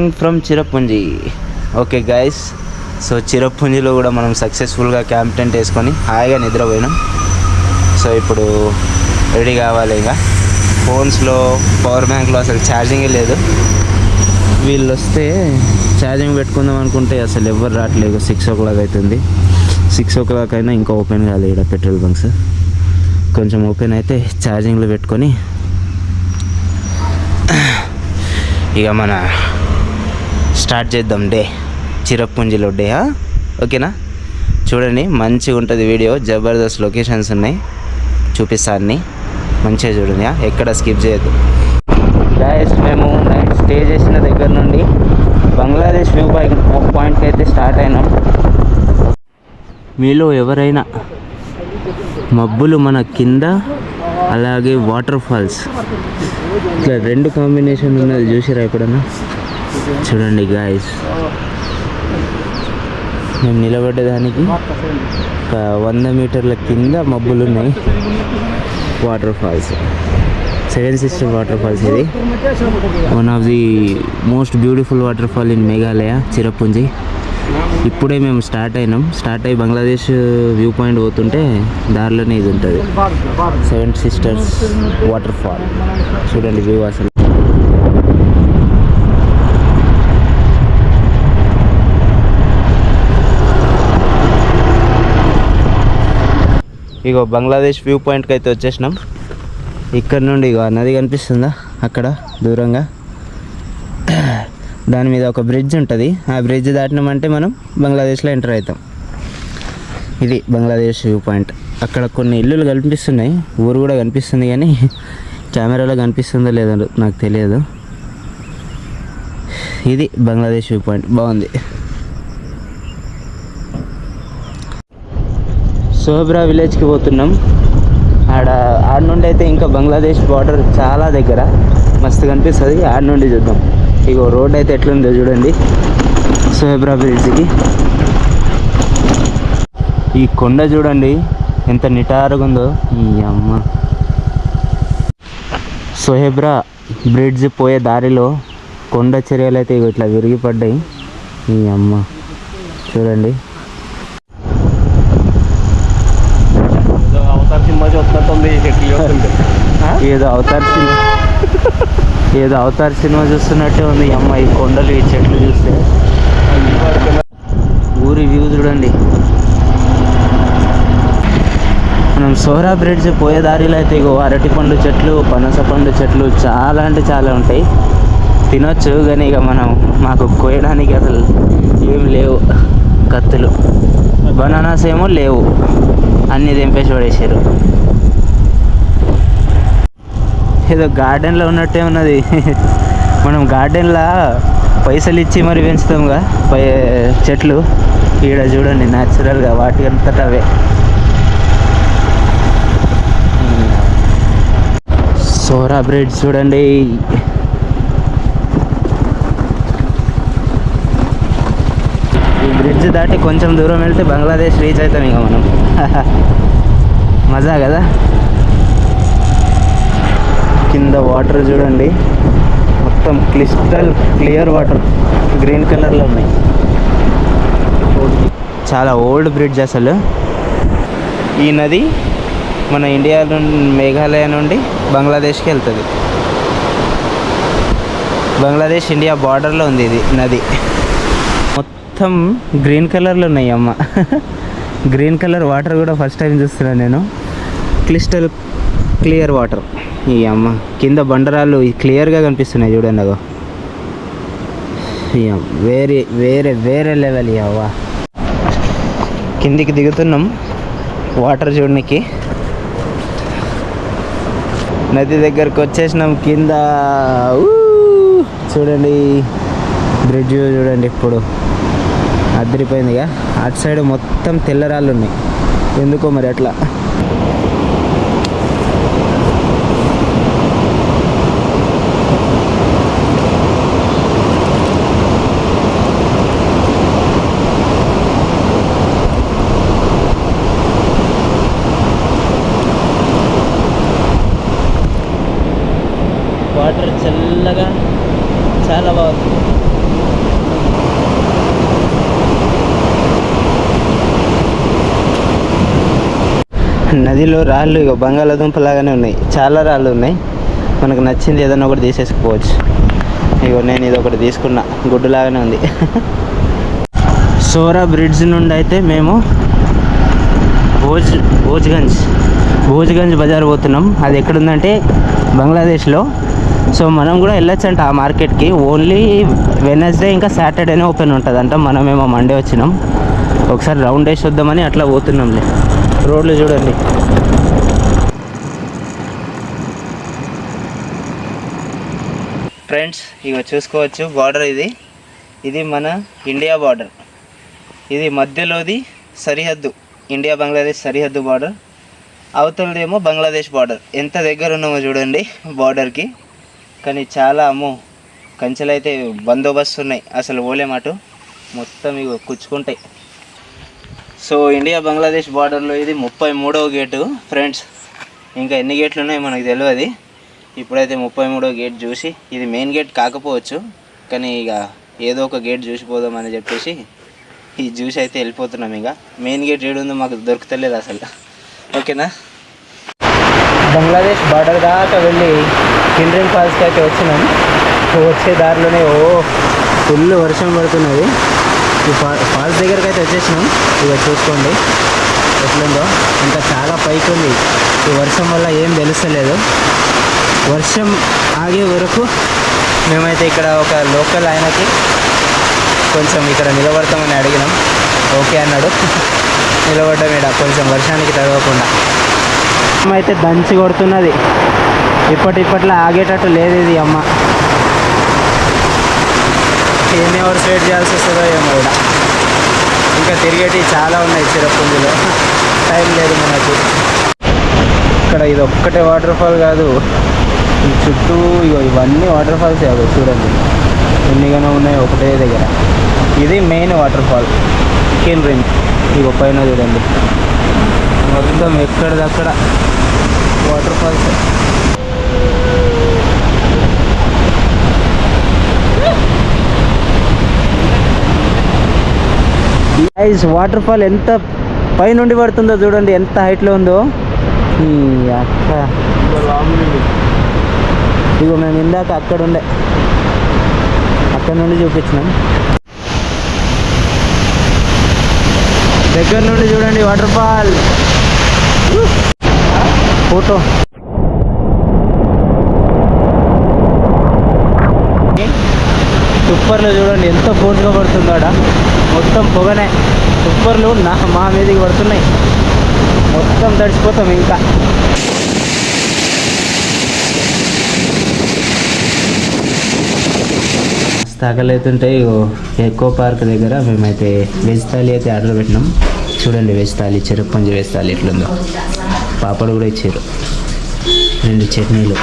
Morning from Cherrapunji. Okay guys, so చిరపుంజిలో కూడా మనం సక్సెస్ఫుల్గా క్యాంప్ టెంట్ వేసుకొని హాయిగా నిద్రపోయినాం. సో ఇప్పుడు రెడీ కావాలి. ఇక ఫోన్స్లో పవర్ బ్యాంక్లో అసలు ఛార్జింగే లేదు. వీళ్ళు వస్తే ఛార్జింగ్ పెట్టుకుందాం అనుకుంటే అసలు ఎవరు రావట్లేదు. 6 o'clock అవుతుంది. 6 o'clock అయినా ఇంకా ఓపెన్ కాలేదు ఇక్కడ పెట్రోల్ బంక్స్. కొంచెం ఓపెన్ అయితే ఛార్జింగ్లో పెట్టుకొని ఇక మన స్టార్ట్ చేద్దాం డే, చిరపుంజిలో డే. ఓకేనా, చూడండి మంచిగా ఉంటుంది వీడియో. జబర్దస్త్ లొకేషన్స్ ఉన్నాయి, చూపిస్తా అన్ని. మంచిగా చూడండి, ఎక్కడ స్కిప్ చేయొద్దు. గాయస్, మేము నైట్ స్టే చేసిన దగ్గర నుండి బంగ్లాదేశ్ వ్యూ పాయింట్కి అయితే స్టార్ట్ అయినాం. మీలో ఎవరైనా మబ్బులు మన కింద, అలాగే వాటర్ ఫాల్స్, ఇట్లా 2 కాంబినేషన్ ఉన్నది చూసిరా ఎప్పుడన్నా? చూడండి గాయస్, మేము నిలబడ్డదానికి ఒక 100 మీటర్ల కింద మబ్బులు ఉన్నాయి. Water falls, 7 Sisters water falls. ఇది one of the most beautiful water fall in Meghalaya, Cherrapunji. ఇప్పుడే మేము స్టార్ట్ అయ్యి బంగ్లాదేశ్ వ్యూ పాయింట్ పోతుంటే దారిలోనే ఇది ఉంటుంది, 7 Sisters వాటర్ ఫాల్. చూడండి వ్యూ అసలు. ఇగో బంగ్లాదేశ్ వ్యూ పాయింట్కి అయితే వచ్చేసినాం. ఇక్కడ నుండి ఇగో నది కనిపిస్తుందా అక్కడ దూరంగా? దాని మీద ఒక బ్రిడ్జ్ ఉంటుంది. ఆ బ్రిడ్జ్ దాటినామంటే మనం బంగ్లాదేశ్లో ఎంటర్ అవుతాం. ఇది బంగ్లాదేశ్ వ్యూ పాయింట్. అక్కడ కొన్ని ఇల్లులు కనిపిస్తున్నాయి, ఊరు కూడా కనిపిస్తుంది, కానీ కెమెరాలో కనిపిస్తుందో లేదో నాకు తెలియదు. ఇది బంగ్లాదేశ్ వ్యూ పాయింట్, బాగుంది. సోహబ్రా విలేజ్కి పోతున్నాం. ఆడ నుండి అయితే ఇంకా బంగ్లాదేశ్ బార్డర్ చాలా దగ్గర, మస్తు కనిపిస్తుంది. ఆడ నుండి చూద్దాం. ఇగో రోడ్ అయితే ఎట్లుందో చూడండి, సోహబ్రా బ్రిడ్జ్కి. ఈ కొండ చూడండి ఎంత నిటారుగా ఉందో. ఈ అమ్మ, సోహబ్రా బ్రిడ్జ్ పోయే దారిలో కొండ చర్యలు అయితే ఇట్లా విరిగిపడ్డాయి. ఈ అమ్మ చూడండి. ఏదో అవతార్ సినిమా చూస్తున్నట్టే ఉంది. అమ్మ, ఈ కొండలు, ఈ చెట్లు చూస్తే. ఊరి వ్యూ చూడండి. మనం సోహ్రా బ్రిడ్జ్ పోయే దారిలో అయితే ఇగో అరటి పండు చెట్లు, పనస పండు చెట్లు చాలా అంటే చాలా ఉంటాయి. తినొచ్చు, కానీ ఇక మాకు కోయడానికి అసలు ఏం లేవు కత్తులు. బనానాస్ ఏమో లేవు, అన్నీ తెంపేసి పడేసారు. ఏదో గార్డెన్లో ఉన్నట్టే ఉన్నది. మనం గార్డెన్లో పైసలు ఇచ్చి మరి పెంచుతాంగా చెట్లు. ఈడ చూడండి న్యాచురల్గా వాటి అంతటా అవే. సోహ్రా బ్రిడ్జ్ చూడండి. ఈ బ్రిడ్జ్ దాటి కొంచెం దూరం వెళ్తే బంగ్లాదేశ్ రీచ్ అవుతాం ఇక మనం. మజా కదా. కింద వాటర్ చూడండి, మొత్తం క్రిస్టల్ క్లియర్ వాటర్, గ్రీన్ కలర్లో ఉన్నాయి. చాలా ఓల్డ్ బ్రిడ్జ్ అసలు. ఈ నది మన ఇండియా నుండి, మేఘాలయ నుండి బంగ్లాదేశ్కి వెళ్తుంది. బంగ్లాదేశ్ ఇండియా బార్డర్లో ఉంది ఇది నది. మొత్తం గ్రీన్ కలర్లో ఉన్నాయి. అమ్మ, గ్రీన్ కలర్ వాటర్ కూడా ఫస్ట్ టైం చూస్తున్నాను నేను. Crystal clear water. ఈ అమ్మ, కింద బండరాళ్ళు క్లియర్గా కనిపిస్తున్నాయి చూడండి. అగో వేరే వేరే వేరే లెవెల్. అవ్వ, కిందికి దిగుతున్నాం వాటర్ చూడడానికి. నది దగ్గరకు వచ్చేసినాం. కింద చూడండి బ్రిడ్జ్ చూడండి, ఇప్పుడు అదిరిపోయిందిగా. అటు సైడ్ మొత్తం తెల్లరాళ్ళు ఉన్నాయి, ఎందుకో మరి అట్లా. వాటర్ చల్లగా చాలా బాగుంది. నదిలో రాళ్ళు ఇక బంగాళాదుంప లాగానే ఉన్నాయి, చాలా రాళ్ళు ఉన్నాయి. మనకు నచ్చింది ఏదైనా ఒకటి తీసేసుకోవచ్చు. ఇగో నేను ఇది ఒకటి తీసుకున్నా, గుడ్డు లాగానే ఉంది. సోరా బ్రిడ్జ్ నుండి అయితే మేము భోజ్గంజ్ బజార్ పోతున్నాం. అది ఎక్కడుందంటే బంగ్లాదేశ్లో. సో మనం కూడా వెళ్ళొచ్చంట ఆ మార్కెట్కి. ఓన్లీ వెనస్డే ఇంకా సాటర్డేనే ఓపెన్ ఉంటుందంట. మనమేమో మండే వచ్చినాం. ఒకసారి రౌండ్ వేసి వద్దామని అట్లా పోతున్నాంలే. రోడ్లు చూడండి. ఫ్రెండ్స్ ఇక చూసుకోవచ్చు, బార్డర్ ఇది మన ఇండియా బార్డర్. ఇది మధ్యలోది సరిహద్దు, ఇండియా బంగ్లాదేశ్ సరిహద్దు బార్డర్. అవతలదేమో బంగ్లాదేశ్ బార్డర్. ఎంత దగ్గర ఉన్నామో చూడండి బార్డర్కి. కానీ చాలా కంచెలు అయితే బందోబస్తు ఉన్నాయి, అసలు ఓలేమాటు మొత్తం ఇగో కుచ్చుకుంటాయి. సో ఇండియా బంగ్లాదేశ్ బార్డర్లో ఇది 33వ గేటు ఫ్రెండ్స్. ఇంకా ఎన్ని గేట్లు ఉన్నాయో మనకు తెలియదు. ఇప్పుడైతే 33వ గేట్ చూసి, ఇది మెయిన్ గేట్ కాకపోవచ్చు కానీ ఇక ఏదో ఒక గేట్ చూసిపోదామని చెప్పేసి ఈ చూసి అయితే వెళ్ళిపోతున్నాం. ఇక మెయిన్ గేట్ ఏడుందో మాకు దొరుకుతలేదు అసలు. ఓకేనా, బంగ్లాదేశ్ బార్డర్ దాకా వెళ్ళి కిండ్రిన్ ఫాల్స్కి అయితే వచ్చినాం. వచ్చే దారిలోనే ఫుల్ వర్షం పడుతున్నది. ఈ ఫాల్స్ దగ్గరికి అయితే వచ్చేసినాం. ఇక చూసుకోండి ఎట్లుందో, ఇంకా చాలా పైకి ఉంది. ఈ వర్షం వల్ల ఏం తెలుస్తలేదు. వర్షం ఆగే వరకు మేమైతే ఇక్కడ ఒక లోకల్ ఆయనకి కొంచెం ఇక్కడ నిలబడతామని అడిగినాం. ఓకే అన్నాడు. నిలబడ్డాం ఇక్కడ కొంచెం వర్షానికి తడవకుండా. అయితే దంచి కొడుతున్నది. ఇప్పట్లో ఆగేటట్టు లేదు ఇది. అమ్మ ఎన్ని అవర్స్ వెయిట్ చేయాల్సి వస్తుందో ఏమో. కూడా ఇంకా తిరిగేటివి చాలా ఉన్నాయి చిరపుంజిలో, టైం లేదు మనకు. ఇక్కడ ఇది ఒక్కటే వాటర్ ఫాల్ కాదు, ఈ చుట్టూ ఇవన్నీ వాటర్ ఫాల్స్ కాదు. చూడండి ఎన్నిగానో ఉన్నాయి ఒకటే దగ్గర. ఇది మెయిన్ వాటర్ ఫాల్ కిండ్రిన్. ఇగో పైన చూడండి మొత్తం ఎక్కడిదక్కడ వాటర్ ఫాల్స్. వాటర్ ఫాల్ ఎంత పైనుండి పడుతుందో చూడండి, ఎంత హైట్లో ఉందో. ఈ అక్క ఇగో మేము ఇందాక అక్కడ నుండి చూపించినాం. దగ్గర నుండి చూడండి వాటర్ ఫాల్. ఫోటో తుప్పర్లు చూడండి ఎంత ఫోర్స్గా పడుతుందో. మొత్తం పొగనే, తుప్పర్లు మా మీదకి పడుతున్నాయి. మొత్తం తడిసిపోతాం. ఇంకా తాకలేతుంటే ఎకో పార్క్ దగ్గర మేమైతే వెజ్ థాలీ అయితే ఆర్డర్ పెట్టినాం. చూడండి వెజ్ థాలీ, చెరుపుంజి వెజ్ థాలీ ఎట్లుందో. పాపడు కూడా ఇచ్చారు, 2 చట్నీలు.